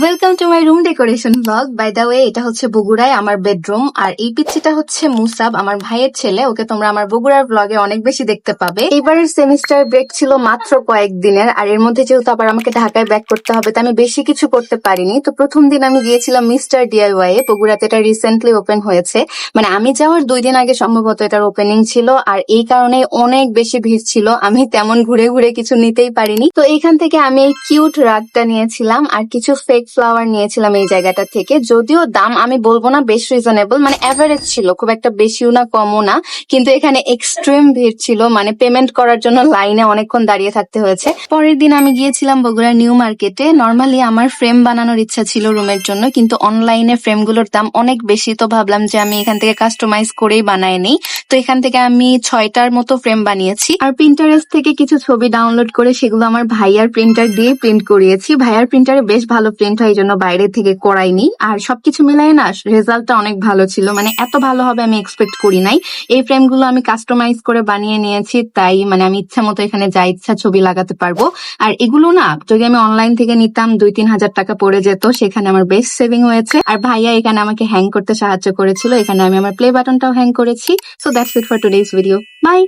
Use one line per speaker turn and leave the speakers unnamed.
Welcome to my room decoration blog. By the way, এটা হচ্ছে বগুড়ায় আমার বেডরুম, আর এই পিচ্চিটা হচ্ছে মুসাব, আমার ভাইয়ের ছেলে। ওকে তোমরা আমার বগুড়ার ব্লগে অনেক বেশি দেখতে পাবে। এবারের সেমিস্টার ব্রেক ছিল মাত্র কয়েকদিনের, আর এর মধ্যে যেহেতু আবার আমাকে ঢাকায় ব্যাক করতে হবে, তো আমি বেশি কিছু করতে পারিনি। তো প্রথম দিন আমি গিয়েছিলাম মিস্টার ডিআইওয়াই এ। বগুড়াতে এটা রিসেন্টলি ওপেন হয়েছে, মানে আমি যাওয়ার 2 দিন আগে সম্ভবত এটার ওপেনিং ছিল, আর এই কারণে অনেক বেশি ভিড় ছিল। আমি তেমন ঘুরে ঘুরে কিছু নিতেই পারিনি। তো এইখান থেকে আমি এই কিউট রাগটা নিয়েছিলাম আর কিছু ফেক ফ্লাওয়ার নিয়েছিলাম এই জায়গাটা থেকে। যদিও দাম আমি বলবো না বেশ রিজনেবল, মানে অ্যাভারেজ ছিল, খুব একটা বেশিও না কমও না। কিন্তু এখানে এক্সট্রিম ভিড় ছিল, মানে পেমেন্ট করার জন্য লাইনে অনেকক্ষণ দাঁড়িয়ে থাকতে হয়েছে। পরের দিন আমি গিয়েছিলাম বগুড়া নিউ মার্কেটে। নর্মালি আমার ফ্রেম বানানোর ইচ্ছা ছিল রুমের জন্য, কিন্তু অনলাইনে ফ্রেমগুলোর দাম অনেক বেশি, তো ভাবলাম যে আমি এখান থেকে কাস্টমাইজ করেই বানায় নিই। তো এখান থেকে আমি 6টার মতো ফ্রেম বানিয়েছি, আর প্রিন্টারেস্ট থেকে কিছু ছবি ডাউনলোড করে সেগুলো আমার ভাইয়ার প্রিন্টার দিয়ে প্রিন্ট করিয়েছি। ভাইয়ার প্রিন্টারে বেশ ভালো প্রিন্ট হয়, এই জন্য বাইরে থেকে করাইনি। আর সবকিছু মিলাই না রেজাল্টটা অনেক ভালো ছিল, মানে এত ভালো হবে আমি এক্সপেক্ট করি নাই। এই ফ্রেমগুলো আমি কাস্টমাইজ করে বানিয়ে নিয়েছি, তাই মানে আমি ইচ্ছা মতো এখানে যা ইচ্ছা ছবি লাগাতে পারবো। আর এগুলো না যদি আমি অনলাইন থেকে নিতাম 2-3 হাজার টাকা পড়ে যেত, সেখানে আমার বেশ সেভিং হয়েছে। আর ভাইয়া এখানে আমাকে হ্যাং করতে সাহায্য করেছিল, এখানে আমি আমার প্লে বাটনটাও হ্যাং করেছি। So that's it for today's video. By.